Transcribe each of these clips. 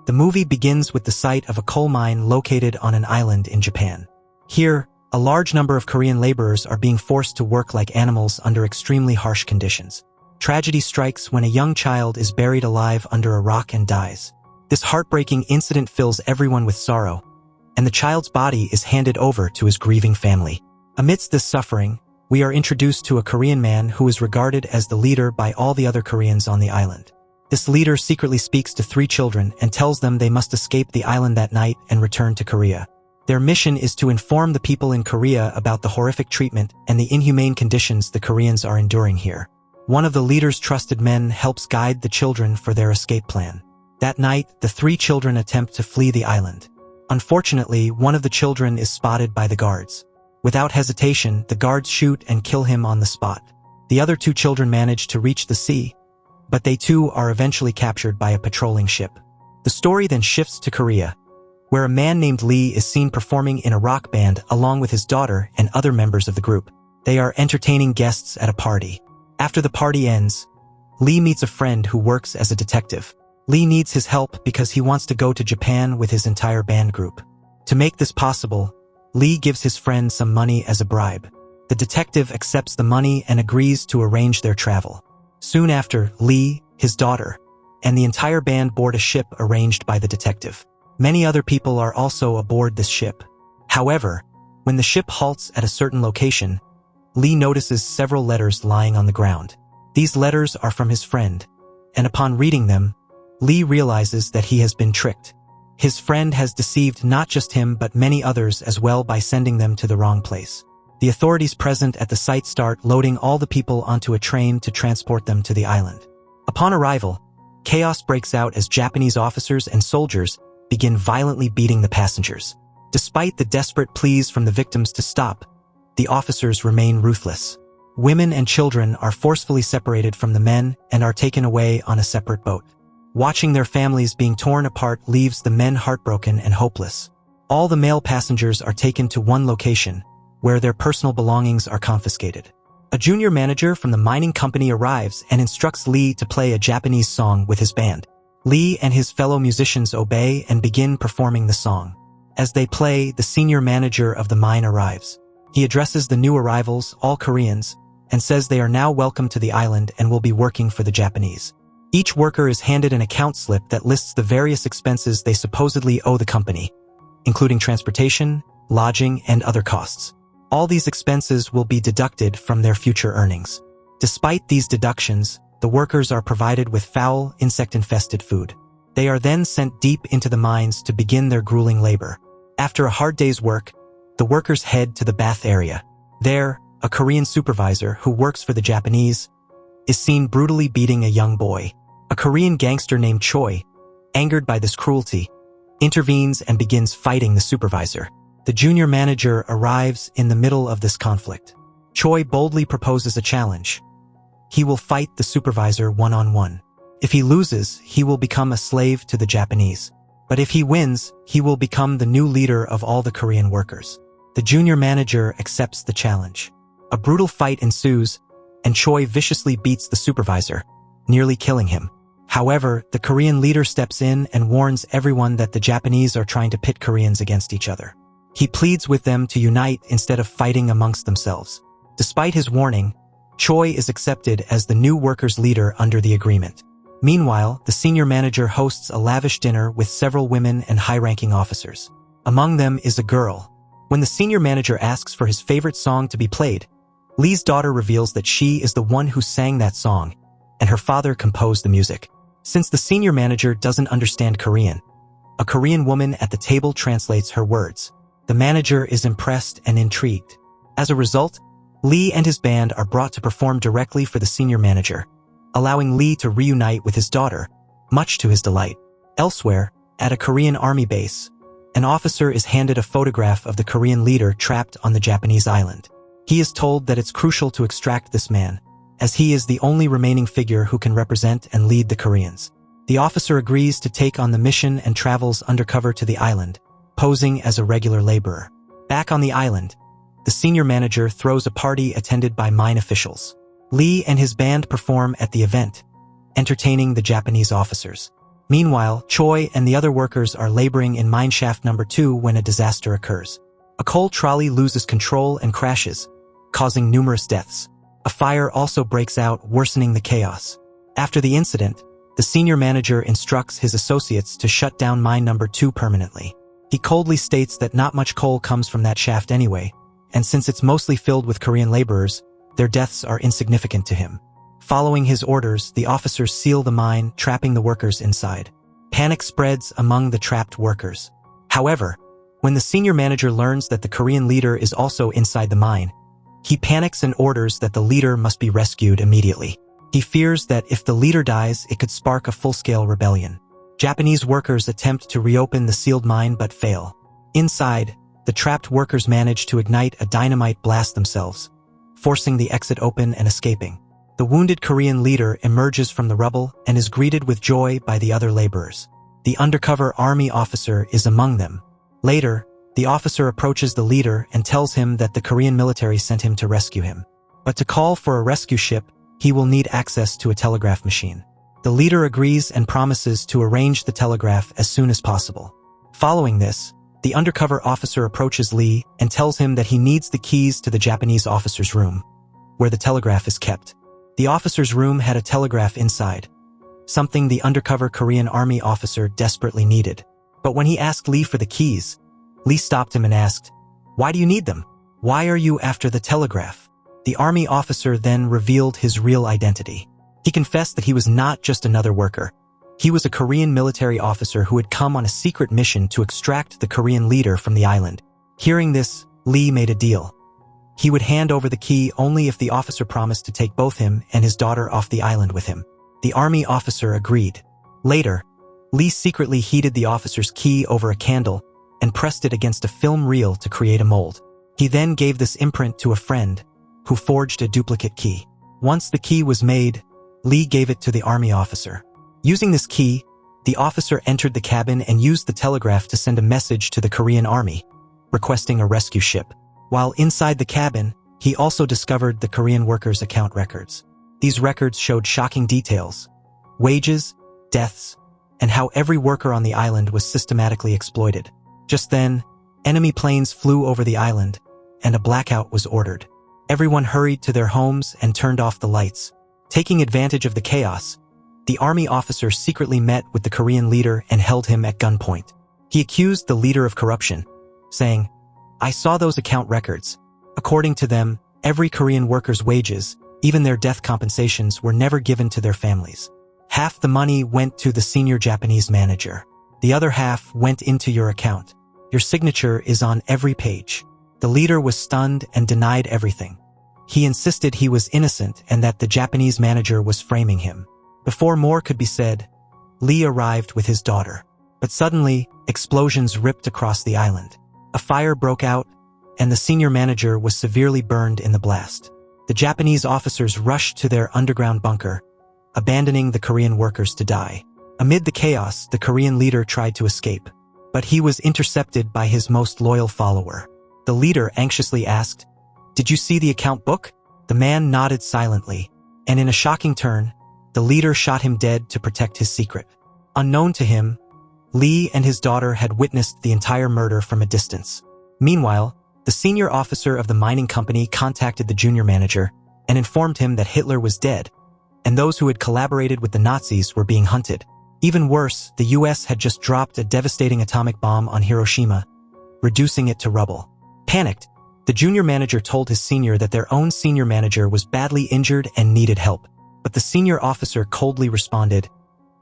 The movie begins with the sight of a coal mine located on an island in Japan. Here, a large number of Korean laborers are being forced to work like animals under extremely harsh conditions. Tragedy strikes when a young child is buried alive under a rock and dies. This heartbreaking incident fills everyone with sorrow, and the child's body is handed over to his grieving family. Amidst this suffering, we are introduced to a Korean man who is regarded as the leader by all the other Koreans on the island. This leader secretly speaks to 3 children and tells them they must escape the island that night and return to Korea. Their mission is to inform the people in Korea about the horrific treatment and the inhumane conditions the Koreans are enduring here. One of the leader's trusted men helps guide the children for their escape plan. That night, the 3 children attempt to flee the island. Unfortunately, one of the children is spotted by the guards. Without hesitation, the guards shoot and kill him on the spot. The other 2 children manage to reach the sea, but they too are eventually captured by a patrolling ship. The story then shifts to Korea, where a man named Lee is seen performing in a rock band along with his daughter and other members of the group. They are entertaining guests at a party. After the party ends, Lee meets a friend who works as a detective. Lee needs his help because he wants to go to Japan with his entire band group. To make this possible, Lee gives his friend some money as a bribe. The detective accepts the money and agrees to arrange their travel. Soon after, Lee, his daughter, and the entire band board a ship arranged by the detective. Many other people are also aboard this ship. However, when the ship halts at a certain location, Lee notices several letters lying on the ground. These letters are from his friend, and upon reading them, Lee realizes that he has been tricked. His friend has deceived not just him but many others as well by sending them to the wrong place. The authorities present at the site start loading all the people onto a train to transport them to the island. Upon arrival, chaos breaks out as Japanese officers and soldiers begin violently beating the passengers. Despite the desperate pleas from the victims to stop, the officers remain ruthless. Women and children are forcefully separated from the men and are taken away on a separate boat. Watching their families being torn apart leaves the men heartbroken and hopeless. All the male passengers are taken to one location, where their personal belongings are confiscated. A junior manager from the mining company arrives and instructs Lee to play a Japanese song with his band. Lee and his fellow musicians obey and begin performing the song. As they play, the senior manager of the mine arrives. He addresses the new arrivals, all Koreans, and says they are now welcome to the island and will be working for the Japanese. Each worker is handed an account slip that lists the various expenses they supposedly owe the company, including transportation, lodging, and other costs. All these expenses will be deducted from their future earnings. Despite these deductions, the workers are provided with foul, insect-infested food. They are then sent deep into the mines to begin their grueling labor. After a hard day's work, the workers head to the bath area. There, a Korean supervisor who works for the Japanese is seen brutally beating a young boy. A Korean gangster named Choi, angered by this cruelty, intervenes and begins fighting the supervisor. The junior manager arrives in the middle of this conflict. Choi boldly proposes a challenge. He will fight the supervisor one-on-one. If he loses, he will become a slave to the Japanese. But if he wins, he will become the new leader of all the Korean workers. The junior manager accepts the challenge. A brutal fight ensues, and Choi viciously beats the supervisor, nearly killing him. However, the Korean leader steps in and warns everyone that the Japanese are trying to pit Koreans against each other. He pleads with them to unite instead of fighting amongst themselves. Despite his warning, Choi is accepted as the new workers' leader under the agreement. Meanwhile, the senior manager hosts a lavish dinner with several women and high-ranking officers. Among them is a girl. When the senior manager asks for his favorite song to be played, Lee's daughter reveals that she is the one who sang that song, and her father composed the music. Since the senior manager doesn't understand Korean, a Korean woman at the table translates her words. The manager is impressed and intrigued. As a result, Lee and his band are brought to perform directly for the senior manager, allowing Lee to reunite with his daughter, much to his delight. Elsewhere, at a Korean army base, an officer is handed a photograph of the Korean leader trapped on the Japanese island. He is told that it's crucial to extract this man, as he is the only remaining figure who can represent and lead the Koreans. The officer agrees to take on the mission and travels undercover to the island, posing as a regular laborer. Back on the island, the senior manager throws a party attended by mine officials. Lee and his band perform at the event, entertaining the Japanese officers. Meanwhile, Choi and the other workers are laboring in mineshaft number 2 when a disaster occurs. A coal trolley loses control and crashes, causing numerous deaths. A fire also breaks out, worsening the chaos. After the incident, the senior manager instructs his associates to shut down mine number 2 permanently. He coldly states that not much coal comes from that shaft anyway, and since it's mostly filled with Korean laborers, their deaths are insignificant to him. Following his orders, the officers seal the mine, trapping the workers inside. Panic spreads among the trapped workers. However, when the senior manager learns that the Korean leader is also inside the mine, he panics and orders that the leader must be rescued immediately. He fears that if the leader dies, it could spark a full-scale rebellion. Japanese workers attempt to reopen the sealed mine but fail. Inside, the trapped workers manage to ignite a dynamite blast themselves, forcing the exit open and escaping. The wounded Korean leader emerges from the rubble and is greeted with joy by the other laborers. The undercover army officer is among them. Later, the officer approaches the leader and tells him that the Korean military sent him to rescue him. But to call for a rescue ship, he will need access to a telegraph machine. The leader agrees and promises to arrange the telegraph as soon as possible. Following this, the undercover officer approaches Lee and tells him that he needs the keys to the Japanese officer's room, where the telegraph is kept. The officer's room had a telegraph inside, something the undercover Korean army officer desperately needed. But when he asked Lee for the keys, Lee stopped him and asked, "Why do you need them? Why are you after the telegraph?" The army officer then revealed his real identity. He confessed that he was not just another worker. He was a Korean military officer who had come on a secret mission to extract the Korean leader from the island. Hearing this, Lee made a deal. He would hand over the key only if the officer promised to take both him and his daughter off the island with him. The army officer agreed. Later, Lee secretly heated the officer's key over a candle and pressed it against a film reel to create a mold. He then gave this imprint to a friend, who forged a duplicate key. Once the key was made, Lee gave it to the army officer. Using this key, the officer entered the cabin and used the telegraph to send a message to the Korean army, requesting a rescue ship. While inside the cabin, he also discovered the Korean workers' account records. These records showed shocking details: wages, deaths, and how every worker on the island was systematically exploited. Just then, enemy planes flew over the island, and a blackout was ordered. Everyone hurried to their homes and turned off the lights. Taking advantage of the chaos, the army officer secretly met with the Korean leader and held him at gunpoint. He accused the leader of corruption, saying, "I saw those account records. According to them, every Korean worker's wages, even their death compensations, were never given to their families. Half the money went to the senior Japanese manager. The other half went into your account. Your signature is on every page." The leader was stunned and denied everything. He insisted he was innocent and that the Japanese manager was framing him. Before more could be said, Lee arrived with his daughter. But suddenly, explosions ripped across the island. A fire broke out, and the senior manager was severely burned in the blast. The Japanese officers rushed to their underground bunker, abandoning the Korean workers to die. Amid the chaos, the Korean leader tried to escape, but he was intercepted by his most loyal follower. The leader anxiously asked, "Did you see the account book?" The man nodded silently, and in a shocking turn, the leader shot him dead to protect his secret. Unknown to him, Lee and his daughter had witnessed the entire murder from a distance. Meanwhile, the senior officer of the mining company contacted the junior manager and informed him that Hitler was dead, and those who had collaborated with the Nazis were being hunted. Even worse, the US had just dropped a devastating atomic bomb on Hiroshima, reducing it to rubble. Panicked, the junior manager told his senior that their own senior manager was badly injured and needed help. But the senior officer coldly responded,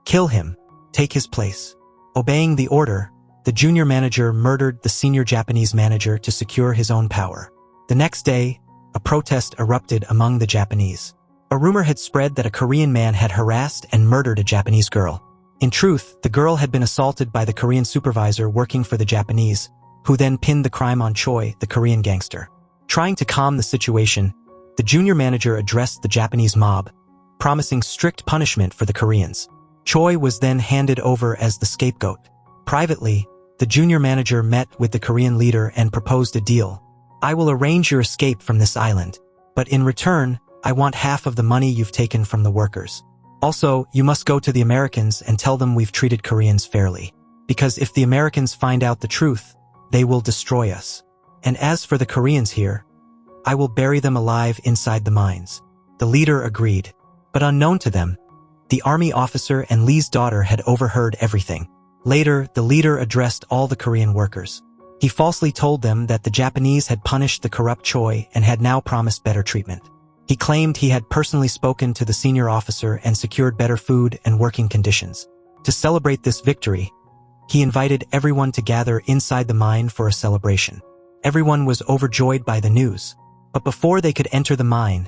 "Kill him. Take his place." Obeying the order, the junior manager murdered the senior Japanese manager to secure his own power. The next day, a protest erupted among the Japanese. A rumor had spread that a Korean man had harassed and murdered a Japanese girl. In truth, the girl had been assaulted by the Korean supervisor working for the Japanese, who then pinned the crime on Choi, the Korean gangster. Trying to calm the situation, the junior manager addressed the Japanese mob, promising strict punishment for the Koreans. Choi was then handed over as the scapegoat. Privately, the junior manager met with the Korean leader and proposed a deal. "I will arrange your escape from this island, but in return, I want half of the money you've taken from the workers." Also, you must go to the Americans and tell them we've treated Koreans fairly. Because if the Americans find out the truth, they will destroy us. And as for the Koreans here, I will bury them alive inside the mines." The leader agreed. But unknown to them, the army officer and Lee's daughter had overheard everything. Later, the leader addressed all the Korean workers. He falsely told them that the Japanese had punished the corrupt Choi and had now promised better treatment. He claimed he had personally spoken to the senior officer and secured better food and working conditions. To celebrate this victory, he invited everyone to gather inside the mine for a celebration. Everyone was overjoyed by the news. But before they could enter the mine,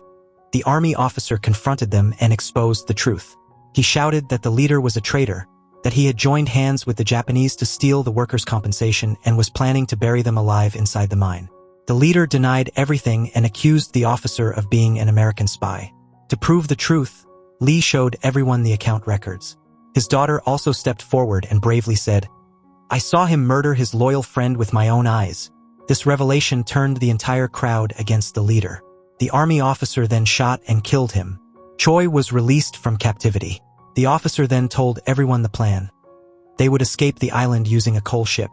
the army officer confronted them and exposed the truth. He shouted that the leader was a traitor, that he had joined hands with the Japanese to steal the workers' compensation and was planning to bury them alive inside the mine. The leader denied everything and accused the officer of being an American spy. To prove the truth, Lee showed everyone the account records. His daughter also stepped forward and bravely said, "I saw him murder his loyal friend with my own eyes." This revelation turned the entire crowd against the leader. The army officer then shot and killed him. Choi was released from captivity. The officer then told everyone the plan. They would escape the island using a coal ship.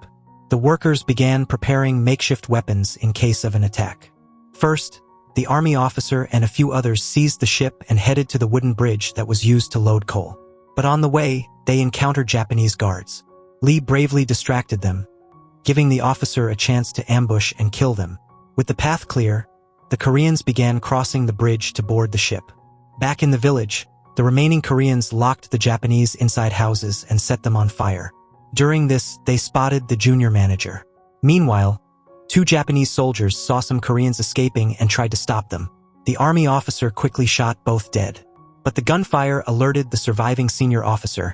The workers began preparing makeshift weapons in case of an attack. First, the army officer and a few others seized the ship and headed to the wooden bridge that was used to load coal. But on the way, they encountered Japanese guards. Lee bravely distracted them, giving the officer a chance to ambush and kill them. With the path clear, the Koreans began crossing the bridge to board the ship. Back in the village, the remaining Koreans locked the Japanese inside houses and set them on fire. During this, they spotted the junior manager. Meanwhile, 2 Japanese soldiers saw some Koreans escaping and tried to stop them. The army officer quickly shot both dead. But the gunfire alerted the surviving senior officer,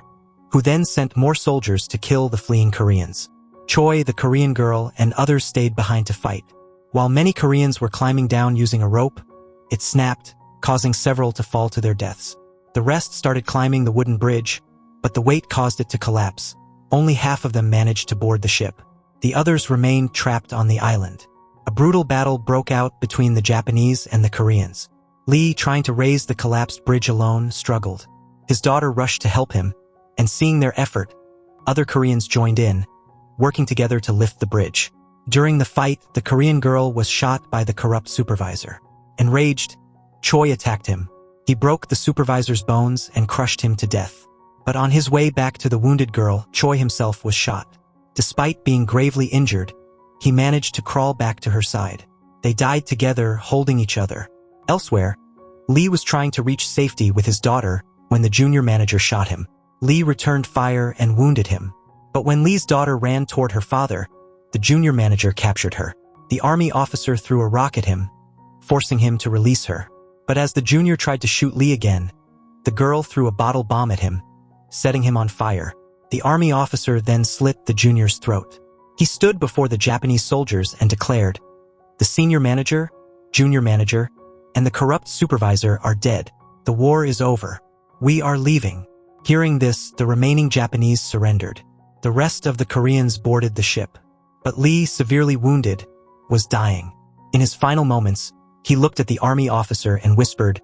who then sent more soldiers to kill the fleeing Koreans. Choi, the Korean girl, and others stayed behind to fight. While many Koreans were climbing down using a rope, it snapped, causing several to fall to their deaths. The rest started climbing the wooden bridge, but the weight caused it to collapse. Only half of them managed to board the ship. The others remained trapped on the island. A brutal battle broke out between the Japanese and the Koreans. Lee, trying to raise the collapsed bridge alone, struggled. His daughter rushed to help him, and seeing their effort, other Koreans joined in, working together to lift the bridge. During the fight, the Korean girl was shot by the corrupt supervisor. Enraged, Choi attacked him. He broke the supervisor's bones and crushed him to death. But on his way back to the wounded girl, Choi himself was shot. Despite being gravely injured, he managed to crawl back to her side. They died together, holding each other. Elsewhere, Lee was trying to reach safety with his daughter when the junior manager shot him. Lee returned fire and wounded him. But when Lee's daughter ran toward her father, the junior manager captured her. The army officer threw a rock at him, forcing him to release her. But as the junior tried to shoot Lee again, the girl threw a bottle bomb at him, setting him on fire. The army officer then slit the junior's throat. He stood before the Japanese soldiers and declared, "The senior manager, junior manager, and the corrupt supervisor are dead. The war is over. We are leaving." Hearing this, the remaining Japanese surrendered. The rest of the Koreans boarded the ship. But Lee, severely wounded, was dying. In his final moments, he looked at the army officer and whispered,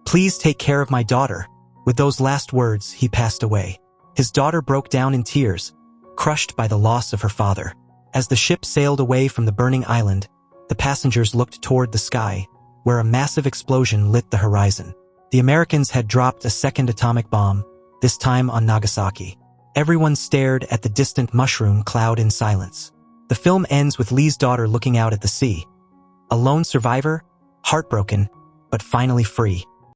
"Please take care of my daughter." With those last words, he passed away. His daughter broke down in tears, crushed by the loss of her father. As the ship sailed away from the burning island, the passengers looked toward the sky, where a massive explosion lit the horizon. The Americans had dropped a second atomic bomb, this time on Nagasaki. Everyone stared at the distant mushroom cloud in silence. The film ends with Lee's daughter looking out at the sea, a lone survivor, heartbroken, but finally free.